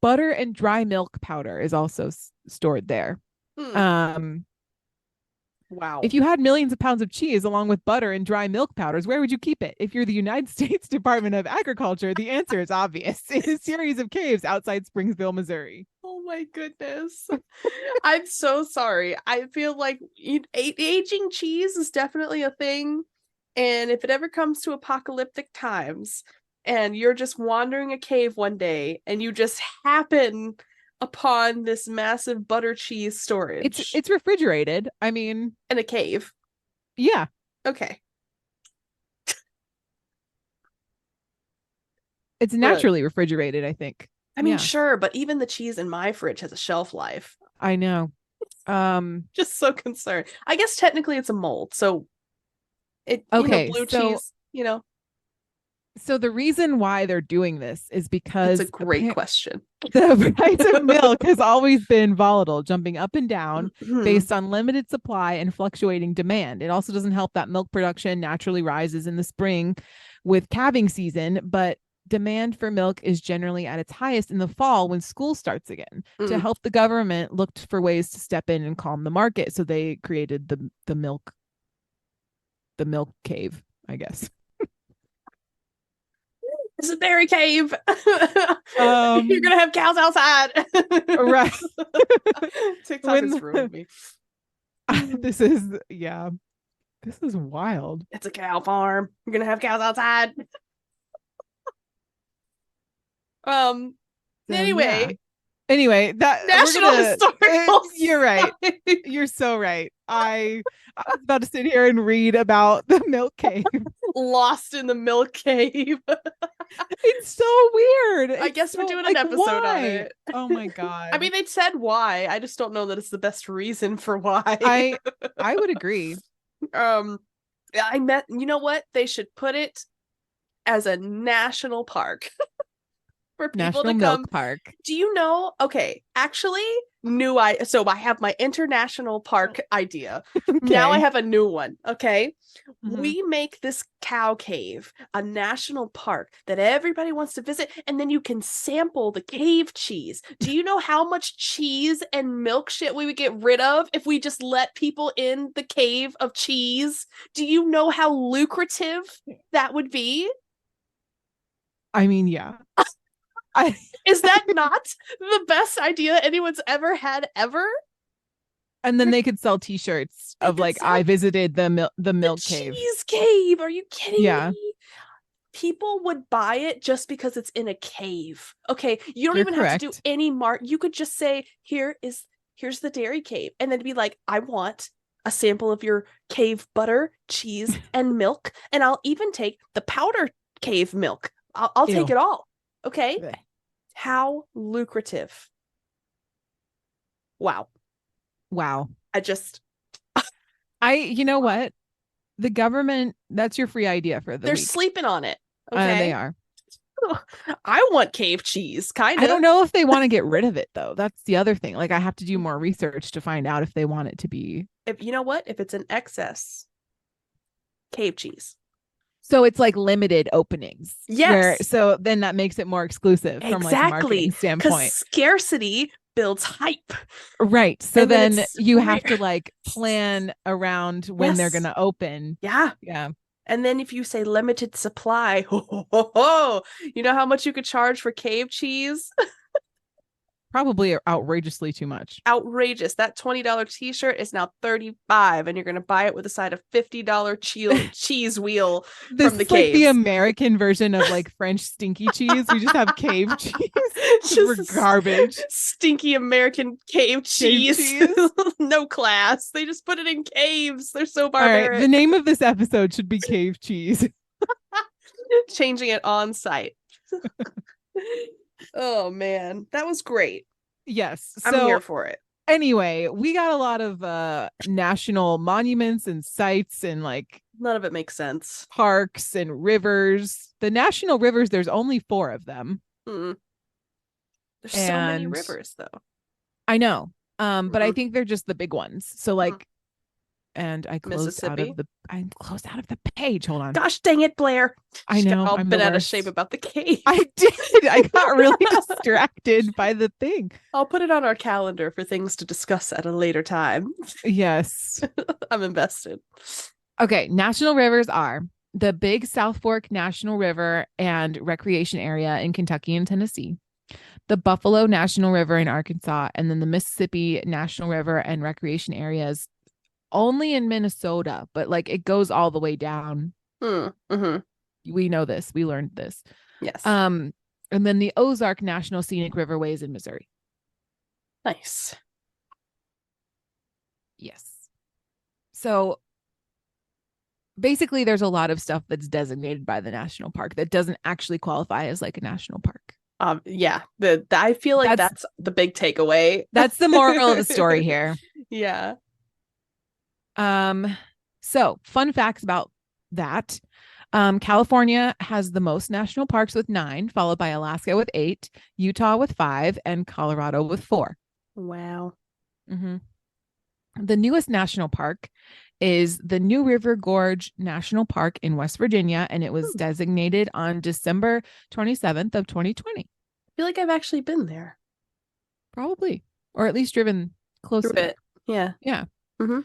and dry milk powder is also stored there. Wow. If you had millions of pounds of cheese along with butter and dry milk powders, where would you keep it? If you're the United States Department of Agriculture, the answer is obvious. In a series of caves outside Springsville, Missouri. Oh my goodness. I'm so sorry. I feel like aging cheese is definitely a thing. And if it ever comes to apocalyptic times and you're just wandering a cave one day and you just happen upon this massive butter cheese storage. It's refrigerated. I mean, in a cave. Yeah. Okay. It's naturally refrigerated, I think. I mean, Yeah. sure, but even the cheese in my fridge has a shelf life. I know. Just so concerned. I guess technically it's a mold, so Okay, blue so cheese, you know. so the reason why they're doing this is It's because a great question. the price of milk has always been volatile, jumping up and down Mhm. based on limited supply and fluctuating demand. It also doesn't help that milk production naturally rises in the spring with calving season, but demand for milk is generally at its highest in the fall when school starts again. To Mm. help, the government looked for ways to step in and calm the market, so they created the milk cave, I guess. It's a dairy cave. Um, You're gonna have cows outside. Right. TikTok When has the- ruined me. This is wild. It's a cow farm. You're gonna have cows outside. So, Anyway, yeah. Anyway, that National Historical. You're right. Society. You're so right. I was about to sit here and read about the milk cave. Lost in the milk cave. It's so weird. I It's guess we're so- doing an episode on why? it. Oh my god. I mean, they said why. I just don't know that it's the best reason for why. I would agree. You know what? They should put it as a national park for people National to Milk come. Park. Do you know? Okay, actually, so I have my international park idea. Now I have a new one. Okay. Mhm. We make this cow cave a national park that everybody wants to visit, and then you can sample the cave cheese. Do you know how much cheese and milk shit we would get rid of if we just let people in the cave of cheese? Do you know how lucrative that would be? I mean, yeah. Is that not the best idea anyone's ever had ever? And then they could sell T-shirts They of could like, sell I visited the milk The cave. cheese cave. Are you kidding Yeah. me? People would buy it just because it's in a cave. Okay, you don't You're even have to do correct. any You could just say, here's the dairy cave, and then be like, I want a sample of your cave butter, cheese, and milk, and I'll even take the powder cave milk. I'll take Ew. it all. Okay, Blech. how lucrative! Wow, Wow. You know what? The government, that's your free idea for the they're week. sleeping on it. Okay, They are. I want cave cheese, kind of. I don't know if they want to get rid of it though. That's the other thing. Like I have to do more research to find out if they want it to be. If you know what, if it's an excess, cave cheese. So it's like limited openings. Yes. So then that makes it more exclusive from like a marketing Because standpoint. scarcity builds hype. Right. So And then then it's you have rare. to like plan around when they're Yes. going to open. Yeah. Yeah. And then if you say limited supply, you know how much you could charge for cave cheese? Probably outrageously too much. Outrageous. That $20 t-shirt is now $35, and you're going to buy it with a side of $50 cheese wheel This from the is like the caves. American version of like French stinky cheese. We just have cave cheese. Just for garbage. Stinky American cave cheese. cheese. No class. They just put it in caves. They're so All right. barbaric. The name of this episode should be Cave Cheese. Changing it on site. Oh man, that was great. Yes. I'm So here for it. anyway, we got a lot of national monuments and sites and like None of it makes sense. parks and rivers. The national rivers, there's only 4 of them. Mm. There's so many And- rivers though. I know. But I Mhm. think they're just the big ones. So like and I closed out Mississippi? of the page. Hold on. Gosh dang it, Blair. I She got know. all I'm the bent out of worst. shape about the cave. I did. I got really distracted by the thing. I'll put it on our calendar for things to discuss at a later time. Yes. I'm invested. Okay, national rivers are the Big South Fork National River and Recreation Area in Kentucky and Tennessee, the Buffalo National River in Arkansas, and then the Mississippi National River and Recreation Areas only in Minnesota, but like it goes all the way down. Mm-hmm. We know this. We learned this. Yes. And then the Ozark National Scenic Riverways in Missouri. Nice. Yes. So basically there's a lot of stuff that's designated by the national park that doesn't actually qualify as like a national park. Yeah, I feel like that's the big takeaway. That's the moral of the story here. Yeah. So fun facts about that. California has the most national parks with 9, followed by Alaska with 8, Utah with 5, and Colorado with 4. Wow. Mm-hmm. The newest national park is the New River Gorge National Park in West Virginia, and it was designated on December 27th of 2020. I feel like I've actually been there. Probably, or at least driven close through to it. Yeah. Yeah. Mm-hmm.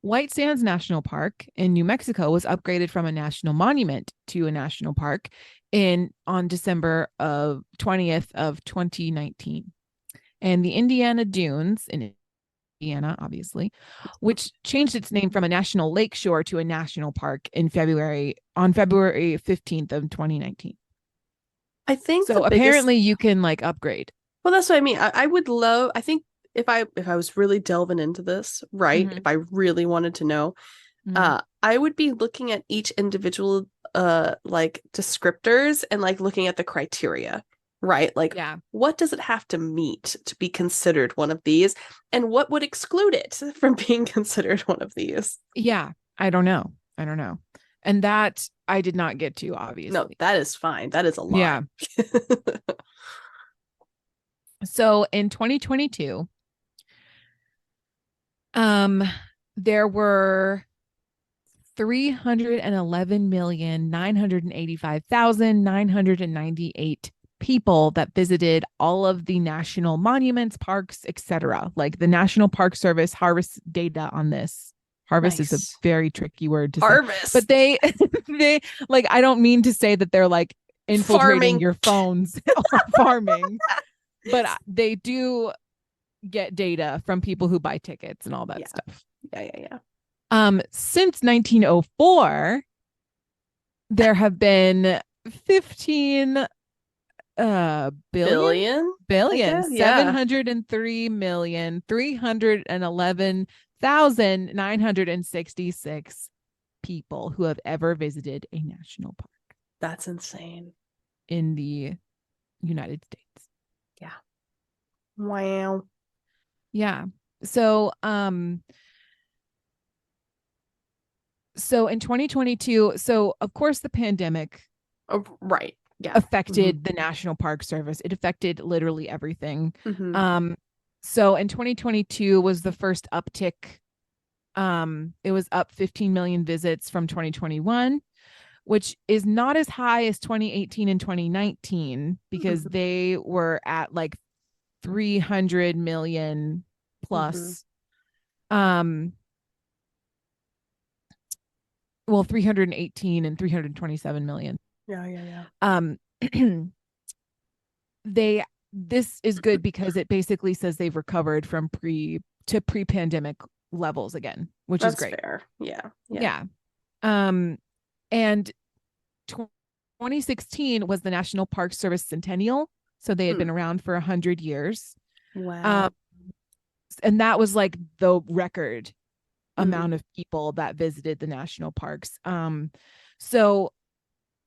White Sands National Park in New Mexico was upgraded from a national monument to a national park on December 20th of 2019. And the Indiana Dunes in Indiana, obviously, which changed its name from a national lake shore to a national park on February 15th of 2019. I think so. Apparently, you can like upgrade. Well, that's what I mean. I would love. I think if I was really delving into this, right? Mhm. If I really wanted to know, Mhm. I would be looking at each individual like descriptors and like looking at the criteria, right? Like, Yeah. what does it have to meet to be considered one of these, and what would exclude it from being considered one of these? Yeah, I don't know. And that I did not get to, obviously. No, that is fine. That is a lot. Yeah. So in 2022, there were 311,985,998 people that visited all of the national monuments, parks, etc. Like the National Park Service harvests data on this. Harvest is a very tricky word to say. But they like, I don't mean to say that they're like infiltrating your phones or farming, but they do get data from people who buy tickets and all that stuff. Yeah. Since 1904, there have been 15 billion 703,311,966 people who have ever visited a national park. That's insane. In the United States. Yeah. Wow. Yeah. So in 2022, so of course the pandemic right. Yeah. affected the National Park Service. It affected literally everything. Mm-hmm. So in 2022 was the first uptick. It was up 15 million visits from 2021, which is not as high as 2018 and 2019 because they were at like 300 million plus. Well, 318 and 327 million. Yeah. This is good because it basically says they've recovered from pre-pandemic levels again, which is great. Fair. Yeah. And 2016 was the National Park Service centennial, so they had been around for 100 years. Wow. And that was like the record amount of people that visited the national parks. So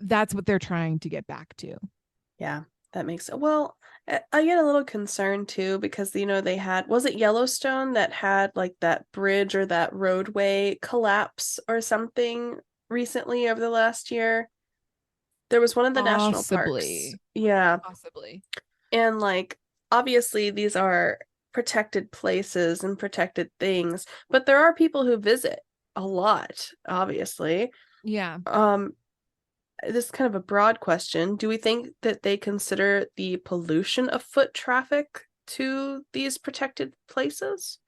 that's what they're trying to get back to. Yeah, that makes it. Well, I get a little concerned too because they had, was it Yellowstone that had like that bridge or that roadway collapse or something recently over the last year? There was one of the national parks. Yeah. Possibly. And like obviously these are protected places and protected things, but there are people who visit a lot, obviously. Yeah. This is kind of a broad question. Do we think that they consider the pollution of foot traffic to these protected places?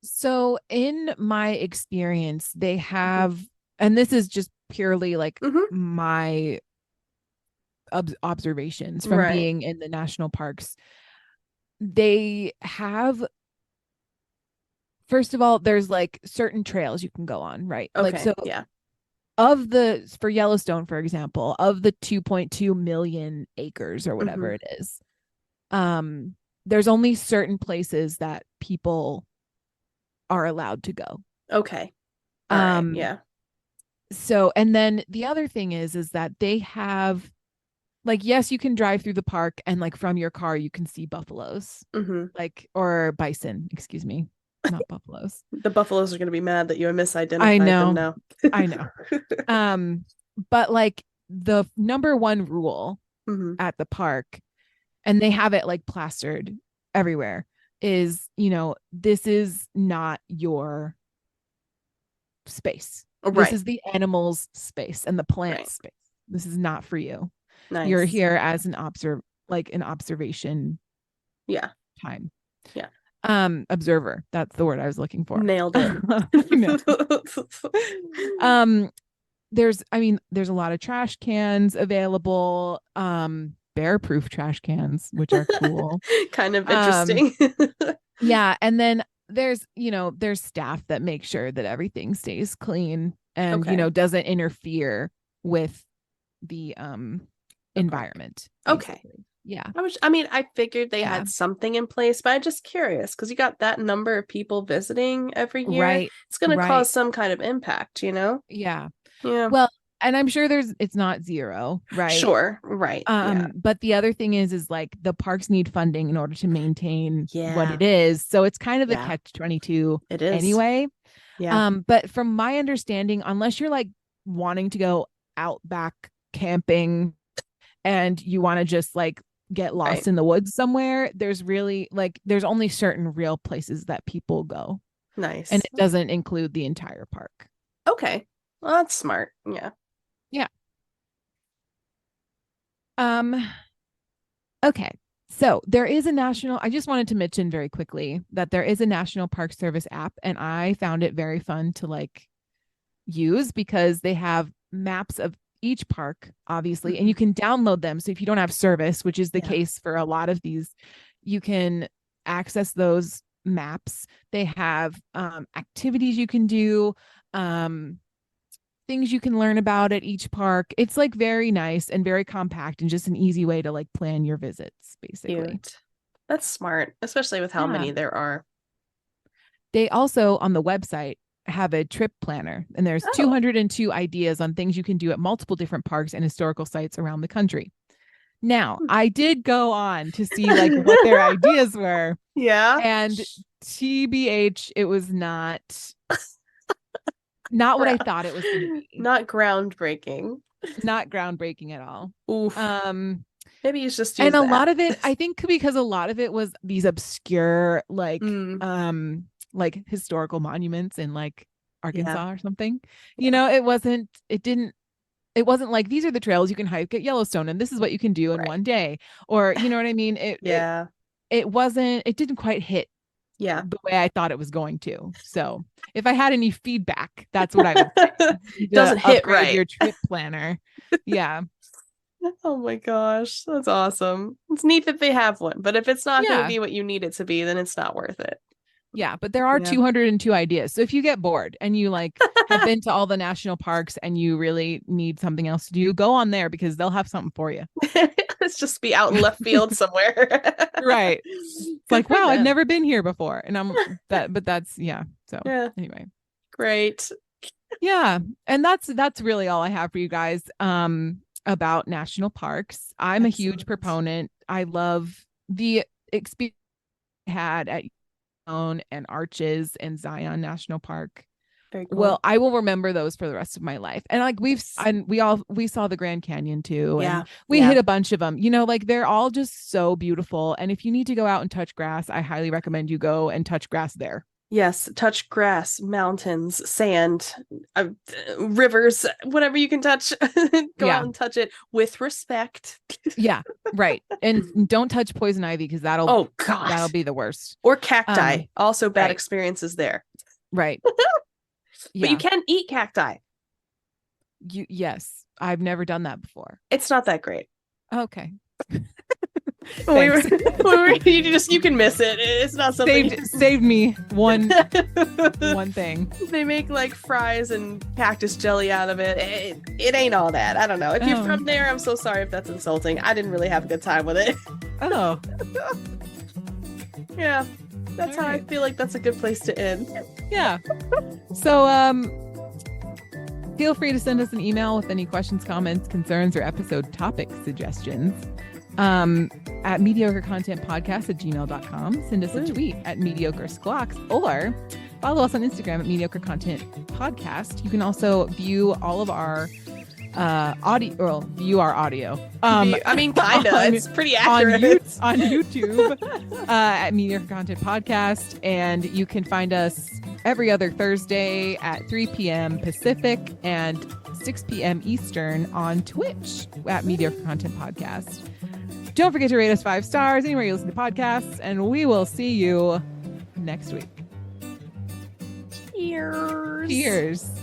So in my experience, they have, and this is just purely like my observations from being in the national parks. They have, first of all, there's like certain trails you can go on, right? Okay, like, so yeah. For Yellowstone, for example, of the 2.2 million acres or whatever it is, there's only certain places that people are allowed to go. Okay. All right, yeah. So, and then the other thing is that they have like, yes, you can drive through the park and like from your car, you can see buffaloes, like, or bison, excuse me, not buffaloes. The buffaloes are going to be mad that you misidentified I know. them now. I know. But like the number one rule at the park, and they have it like plastered everywhere, is, you know, this is not your space. Right. This is the animal's space and the plant space. This is not for you. Nice. You're here as an observation time. Yeah. Observer. That's the word I was looking for. Nailed it. There's a lot of trash cans available. Bear-proof trash cans, which are cool. Kind of interesting. Yeah. And then there's staff that make sure that everything stays clean and, doesn't interfere with the environment. Okay. Basically. Yeah. I figured they had something in place, but I'm just curious because you got that number of people visiting every year. Right. It's going to cause some kind of impact, you know? Yeah. Yeah. Well, and I'm sure it's not zero, right? Sure. Right. But the other thing is like the parks need funding in order to maintain what it Yeah. is. So it's kind of a catch-22 It is. anyway. Yeah. But from my understanding, unless you're like wanting to go out back camping and you want to just like get lost in the woods somewhere, there's only certain real places that people go. Nice. And it doesn't include the entire park. Okay. Well, that's smart. Yeah. Okay. So there is I just wanted to mention very quickly that there is a National Park Service app, and I found it very fun to like use because they have maps of each park, obviously, and you can download them. So if you don't have service, which is the case for a lot of these, you can access those maps. They have activities you can do, things you can learn about at each park. It's like very nice and very compact and just an easy way to like plan your visits, basically. Cute. That's smart, especially with how many there are. They also on the website have a trip planner, and there's 202 ideas on things you can do at multiple different parks and historical sites around the country. Now, I did go on to see like what their ideas were. Yeah. And TBH, it was not what I thought it was going to be. Not groundbreaking. Not groundbreaking at all. Oof. Maybe he's just and a lot of it, I think, because a lot of it was these obscure like historical monuments in like Arkansas or something. You know, it wasn't like these are the trails you can hike at Yellowstone and this is what you can do in one day, or you know what I mean? It didn't quite hit the way I thought it was going to. So if I had any feedback, that's what I would say. It doesn't hit right. Your trip planner. Yeah. Oh my gosh, that's awesome. It's neat that they have one, but if it's not going to be what you need it to be, then it's not worth it. Yeah, but there are 202 ideas. So if you get bored and you like have been to all the national parks and you really need something else to do, go on there because they'll have something for you. Let's just be out in left field somewhere. Right. It's like, wow, I've never been here before. And but that's So anyway. Great. Yeah. And that's really all I have for you guys about national parks. I'm a huge proponent. I love the experience I had at and Arches and Zion National Park. Very cool. Well, I will remember those for the rest of my life. And like we saw the Grand Canyon too. And we hit a bunch of them, you know, like they're all just so beautiful. And if you need to go out and touch grass, I highly recommend you go and touch grass there. Yes. Touch grass, mountains, sand, rivers, whatever you can touch. Go out and touch it with respect. Yeah. Right. And don't touch poison ivy because that'll be the worst. Or cacti. Also bad experiences there. Right. But you can eat cacti. Yes. I've never done that before. It's not that great. Okay. You can miss it. It's not something saved me one thing. They make like fries and cactus jelly out of it. It ain't all that. I don't know. If you're from there, I'm so sorry if that's insulting. I didn't really have a good time with it. Oh. Yeah. That's how I feel like that's a good place to end. Yeah. So Feel free to send us an email with any questions, comments, concerns, or episode topic suggestions at mediocrecontentpodcast@gmail.com. Send us a tweet at mediocresclocks or follow us on Instagram at mediocrecontentpodcast. You can also view all of our view our audio. I mean, kind of. on- It's pretty accurate. on YouTube at Mediocre Content Podcast. And you can find us every other Thursday at 3 p.m. Pacific and 6 p.m. Eastern on Twitch at Mediocre Content Podcast. Don't forget to rate us 5 stars anywhere you listen to podcasts, and we will see you next week. Cheers. Cheers.